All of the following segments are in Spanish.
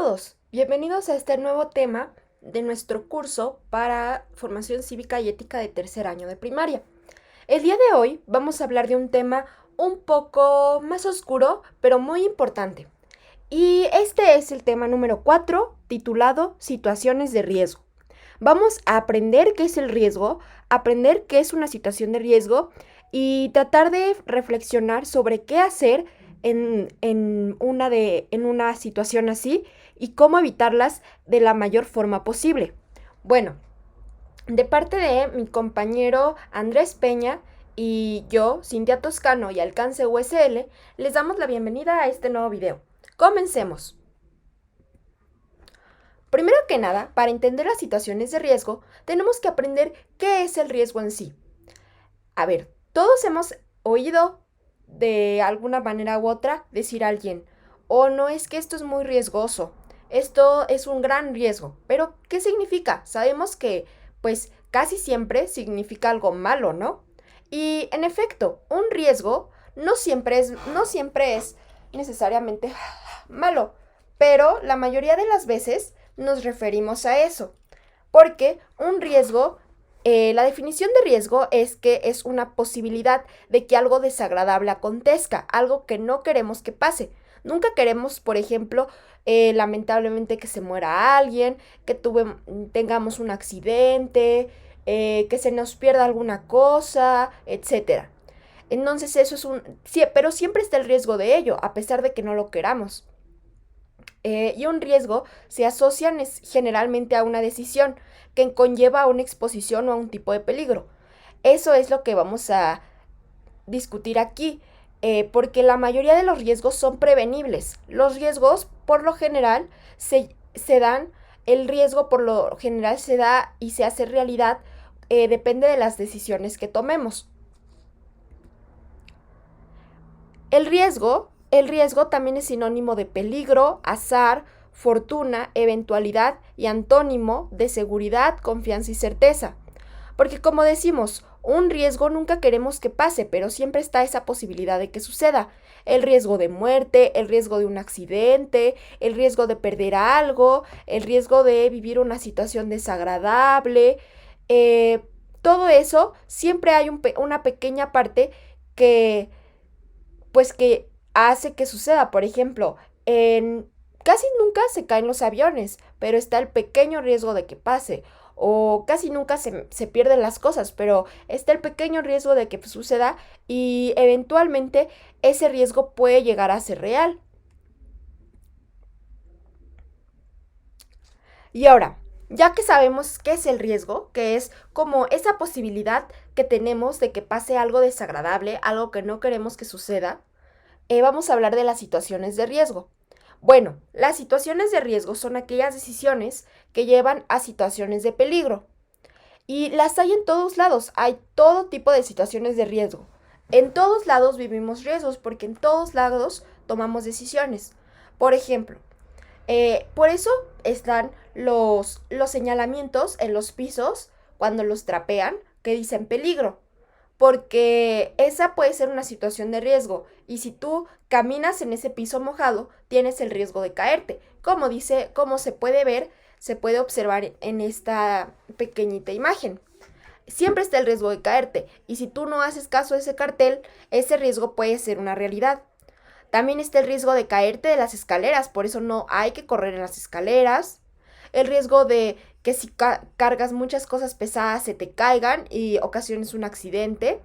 todos, bienvenidos a este nuevo tema de nuestro curso para formación cívica y ética de tercer año de primaria. El día de hoy vamos a hablar de un tema un poco más oscuro, pero muy importante. Y este es el tema número 4, titulado Situaciones de riesgo. Vamos a aprender qué es el riesgo, aprender qué es una situación de riesgo y tratar de reflexionar sobre qué hacer en una situación así y cómo evitarlas de la mayor forma posible. Bueno, de parte de mi compañero Andrés Peña y yo, Cintia Toscano y Alcance USL, les damos la bienvenida a este nuevo video. Comencemos. Primero que nada, para entender las situaciones de riesgo, tenemos que aprender qué es el riesgo en sí. A ver, todos hemos oído de alguna manera u otra decir a alguien, oh, no, es que esto es muy riesgoso, esto es un gran riesgo. Pero, ¿qué significa? Sabemos que, pues, casi siempre significa algo malo, ¿no? Y, en efecto, un riesgo no siempre es necesariamente malo, pero la mayoría de las veces nos referimos a eso, porque un riesgo, la definición de riesgo es que es una posibilidad de que algo desagradable acontezca, algo que no queremos que pase. Nunca queremos, por ejemplo, lamentablemente que se muera alguien, que tengamos un accidente, que se nos pierda alguna cosa, etcétera. Entonces eso es pero siempre está el riesgo de ello, a pesar de que no lo queramos. Y un riesgo se asocia generalmente a una decisión que conlleva a una exposición o a un tipo de peligro. Eso es lo que vamos a discutir aquí, porque la mayoría de los riesgos son prevenibles. Los riesgos, por lo general, se dan, el riesgo por lo general se da y se hace realidad, depende de las decisiones que tomemos. El riesgo también es sinónimo de peligro, azar, fortuna, eventualidad y antónimo de seguridad, confianza y certeza. Porque como decimos, un riesgo nunca queremos que pase, pero siempre está esa posibilidad de que suceda. El riesgo de muerte, el riesgo de un accidente, el riesgo de perder algo, el riesgo de vivir una situación desagradable. eh, Todo eso, siempre hay una pequeña parte que que hace que suceda. Por ejemplo, casi nunca se caen los aviones, pero está el pequeño riesgo de que pase. O casi nunca se pierden las cosas, pero está el pequeño riesgo de que suceda y eventualmente ese riesgo puede llegar a ser real. Y ahora, ya que sabemos qué es el riesgo, que es como esa posibilidad que tenemos de que pase algo desagradable, algo que no queremos que suceda, vamos a hablar de las situaciones de riesgo. Bueno, las situaciones de riesgo son aquellas decisiones que llevan a situaciones de peligro. Y las hay en todos lados, hay todo tipo de situaciones de riesgo. En todos lados vivimos riesgos porque en todos lados tomamos decisiones. Por ejemplo, por eso están los señalamientos en los pisos cuando los trapean que dicen peligro, porque esa puede ser una situación de riesgo y si tú caminas en ese piso mojado, tienes el riesgo de caerte. Como se puede ver, se puede observar en esta pequeñita imagen. Siempre está el riesgo de caerte y si tú no haces caso a ese cartel, ese riesgo puede ser una realidad. También está el riesgo de caerte de las escaleras, por eso no hay que correr en las escaleras. El riesgo de que si cargas muchas cosas pesadas se te caigan y ocasiones un accidente.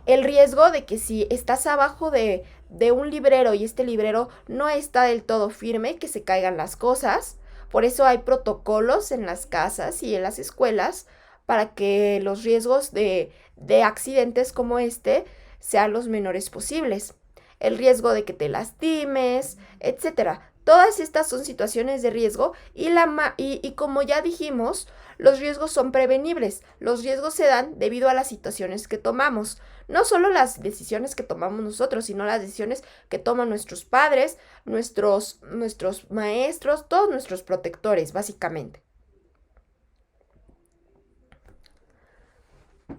El riesgo de que si estás abajo de un librero y este librero no está del todo firme, que se caigan las cosas. Por eso hay protocolos en las casas y en las escuelas para que los riesgos de accidentes como este sean los menores posibles. El riesgo de que te lastimes, etcétera. Todas estas son situaciones de riesgo y como ya dijimos, los riesgos son prevenibles. Los riesgos se dan debido a las situaciones que tomamos. No solo las decisiones que tomamos nosotros, sino las decisiones que toman nuestros padres, nuestros maestros, todos nuestros protectores, básicamente.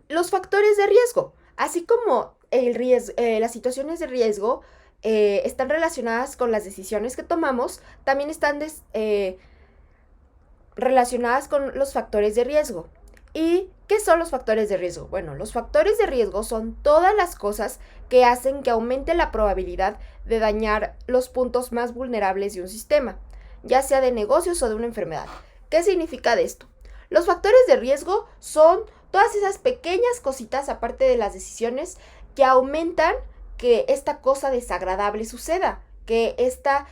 Los factores de riesgo, así como las situaciones de riesgo, están relacionadas con las decisiones que tomamos, también están relacionadas con los factores de riesgo. ¿Y qué son los factores de riesgo? Bueno, los factores de riesgo son todas las cosas que hacen que aumente la probabilidad de dañar los puntos más vulnerables de un sistema, ya sea de negocios o de una enfermedad. ¿Qué significa de esto? Los factores de riesgo son todas esas pequeñas cositas, aparte de las decisiones, que aumentan que esta cosa desagradable suceda, que esta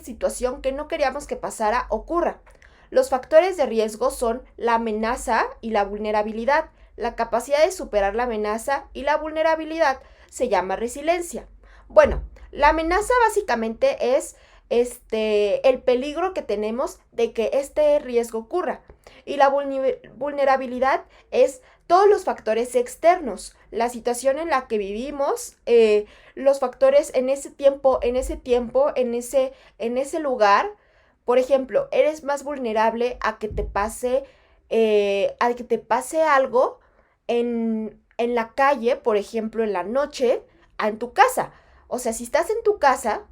situación que no queríamos que pasara ocurra. Los factores de riesgo son la amenaza y la vulnerabilidad. La capacidad de superar la amenaza y la vulnerabilidad se llama resiliencia. Bueno, la amenaza básicamente es el peligro que tenemos de que este riesgo ocurra. Y la vulnerabilidad es todos los factores externos, la situación en la que vivimos, los factores en ese tiempo, en ese lugar. Por ejemplo, eres más vulnerable a que te pase algo en la calle, por ejemplo, en la noche, en tu casa. O sea, si estás en tu casa,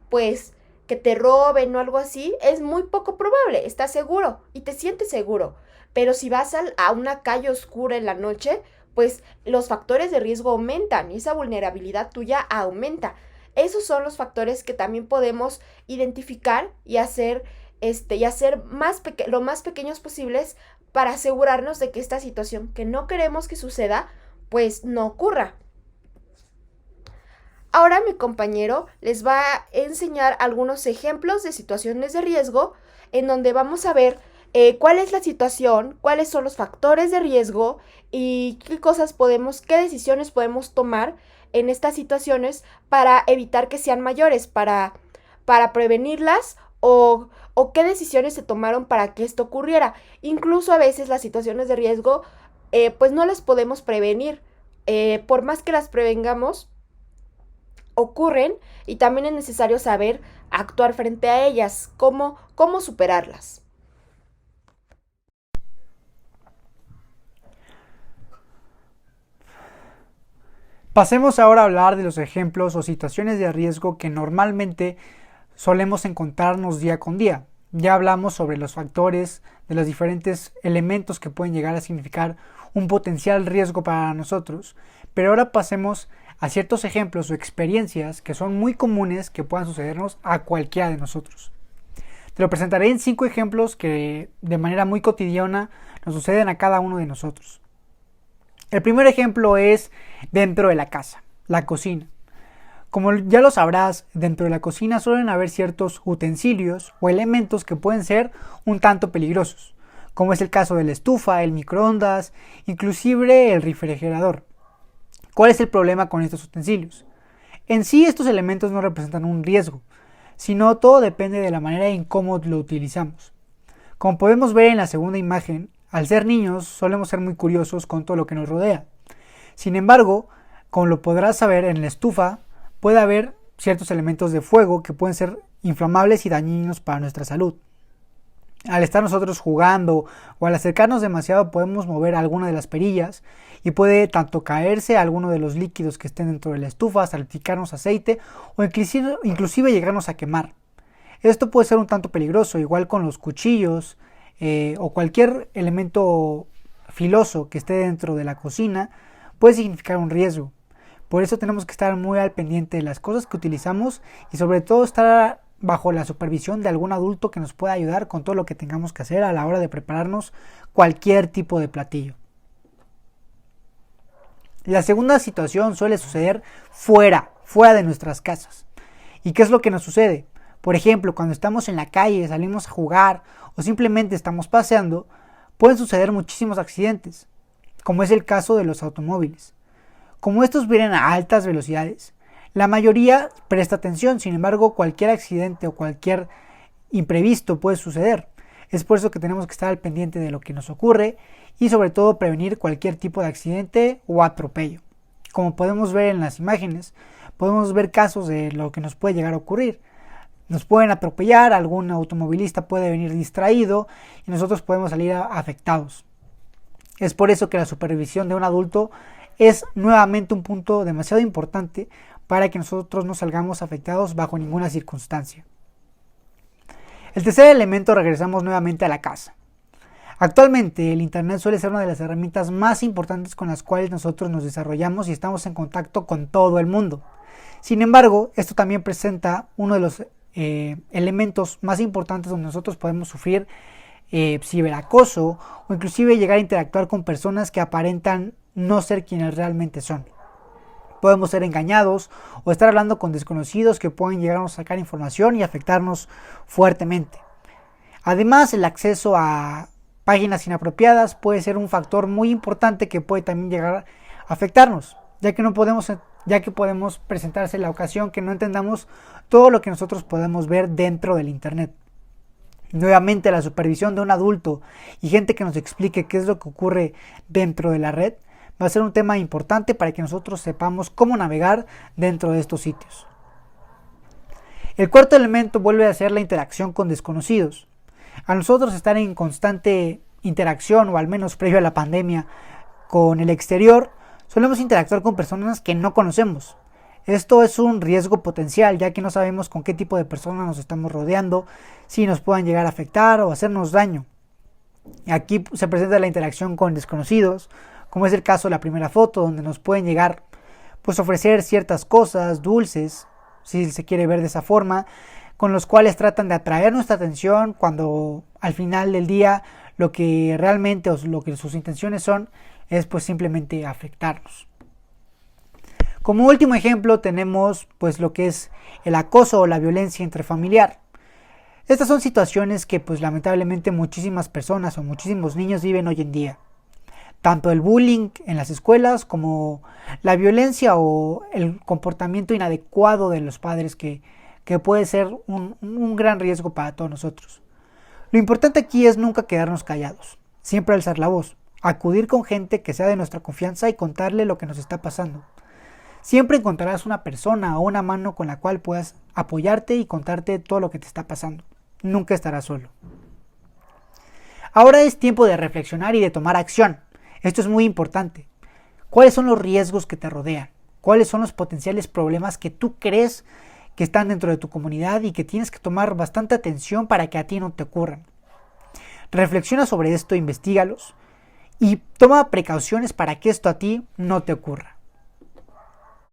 pues que te roben o algo así, es muy poco probable, estás seguro y te sientes seguro. Pero si vas a una calle oscura en la noche, pues los factores de riesgo aumentan y esa vulnerabilidad tuya aumenta. Esos son los factores que también podemos identificar y hacer, lo más pequeños posibles para asegurarnos de que esta situación que no queremos que suceda, pues no ocurra. Ahora mi compañero les va a enseñar algunos ejemplos de situaciones de riesgo en donde vamos a ver cuál es la situación, cuáles son los factores de riesgo y qué decisiones podemos tomar en estas situaciones para evitar que sean mayores, para prevenirlas o qué decisiones se tomaron para que esto ocurriera. Incluso a veces las situaciones de riesgo pues no las podemos prevenir. Por más que las prevengamos, ocurren y también es necesario saber actuar frente a ellas, cómo superarlas. Pasemos ahora a hablar de los ejemplos o situaciones de riesgo que normalmente solemos encontrarnos día con día. Ya hablamos sobre los factores, de los diferentes elementos que pueden llegar a significar un potencial riesgo para nosotros, pero ahora pasemos a ciertos ejemplos o experiencias que son muy comunes que puedan sucedernos a cualquiera de nosotros. Te lo presentaré en 5 ejemplos que de manera muy cotidiana nos suceden a cada uno de nosotros. El primer ejemplo es dentro de la casa, la cocina. Como ya lo sabrás, dentro de la cocina suelen haber ciertos utensilios o elementos que pueden ser un tanto peligrosos, como es el caso de la estufa, el microondas, inclusive el refrigerador. ¿Cuál es el problema con estos utensilios? En sí, estos elementos no representan un riesgo, sino todo depende de la manera en cómo lo utilizamos. Como podemos ver en la segunda imagen, al ser niños solemos ser muy curiosos con todo lo que nos rodea. Sin embargo, como lo podrás saber, en la estufa puede haber ciertos elementos de fuego que pueden ser inflamables y dañinos para nuestra salud. Al estar nosotros jugando o al acercarnos demasiado podemos mover alguna de las perillas y puede tanto caerse alguno de los líquidos que estén dentro de la estufa, salpicarnos aceite o inclusive llegarnos a quemar. Esto puede ser un tanto peligroso, igual con los cuchillos o cualquier elemento filoso que esté dentro de la cocina puede significar un riesgo. Por eso tenemos que estar muy al pendiente de las cosas que utilizamos y sobre todo estar bajo la supervisión de algún adulto que nos pueda ayudar con todo lo que tengamos que hacer a la hora de prepararnos cualquier tipo de platillo. La segunda situación suele suceder fuera de nuestras casas. ¿Y qué es lo que nos sucede? Por ejemplo, cuando estamos en la calle, salimos a jugar o simplemente estamos paseando, pueden suceder muchísimos accidentes, como es el caso de los automóviles. Como estos vienen a altas velocidades, la mayoría presta atención, sin embargo, cualquier accidente o cualquier imprevisto puede suceder. Es por eso que tenemos que estar al pendiente de lo que nos ocurre y sobre todo prevenir cualquier tipo de accidente o atropello. Como podemos ver en las imágenes, podemos ver casos de lo que nos puede llegar a ocurrir. Nos pueden atropellar, algún automovilista puede venir distraído y nosotros podemos salir afectados. Es por eso que la supervisión de un adulto es nuevamente un punto demasiado importante para que nosotros no salgamos afectados bajo ninguna circunstancia. El tercer elemento, regresamos nuevamente a la casa. Actualmente el Internet suele ser una de las herramientas más importantes con las cuales nosotros nos desarrollamos y estamos en contacto con todo el mundo. Sin embargo, esto también presenta uno de los elementos más importantes donde nosotros podemos sufrir ciberacoso o inclusive llegar a interactuar con personas que aparentan no ser quienes realmente son. Podemos ser engañados o estar hablando con desconocidos que pueden llegarnos a sacar información y afectarnos fuertemente. Además, el acceso a páginas inapropiadas puede ser un factor muy importante que puede también llegar a afectarnos, ya que podemos presentarse la ocasión que no entendamos todo lo que nosotros podemos ver dentro del Internet. Nuevamente, la supervisión de un adulto y gente que nos explique qué es lo que ocurre dentro de la red va a ser un tema importante para que nosotros sepamos cómo navegar dentro de estos sitios. El cuarto elemento vuelve a ser la interacción con desconocidos. A nosotros estar en constante interacción, o al menos previo a la pandemia, con el exterior, solemos interactuar con personas que no conocemos. Esto es un riesgo potencial, ya que no sabemos con qué tipo de personas nos estamos rodeando, si nos puedan llegar a afectar o hacernos daño. Aquí se presenta la interacción con desconocidos, como es el caso de la primera foto, donde nos pueden llegar a ofrecer ciertas cosas, dulces, si se quiere ver de esa forma, con los cuales tratan de atraer nuestra atención cuando al final del día lo que realmente o lo que sus intenciones son es simplemente afectarnos. Como último ejemplo tenemos lo que es el acoso o la violencia intrafamiliar. Estas son situaciones que lamentablemente muchísimas personas o muchísimos niños viven hoy en día. Tanto el bullying en las escuelas como la violencia o el comportamiento inadecuado de los padres que puede ser un gran riesgo para todos nosotros. Lo importante aquí es nunca quedarnos callados, siempre alzar la voz, acudir con gente que sea de nuestra confianza y contarle lo que nos está pasando. Siempre encontrarás una persona o una mano con la cual puedas apoyarte y contarte todo lo que te está pasando. Nunca estarás solo. Ahora es tiempo de reflexionar y de tomar acción. Esto es muy importante. ¿Cuáles son los riesgos que te rodean? ¿Cuáles son los potenciales problemas que tú crees que están dentro de tu comunidad y que tienes que tomar bastante atención para que a ti no te ocurran? Reflexiona sobre esto, investígalos y toma precauciones para que esto a ti no te ocurra.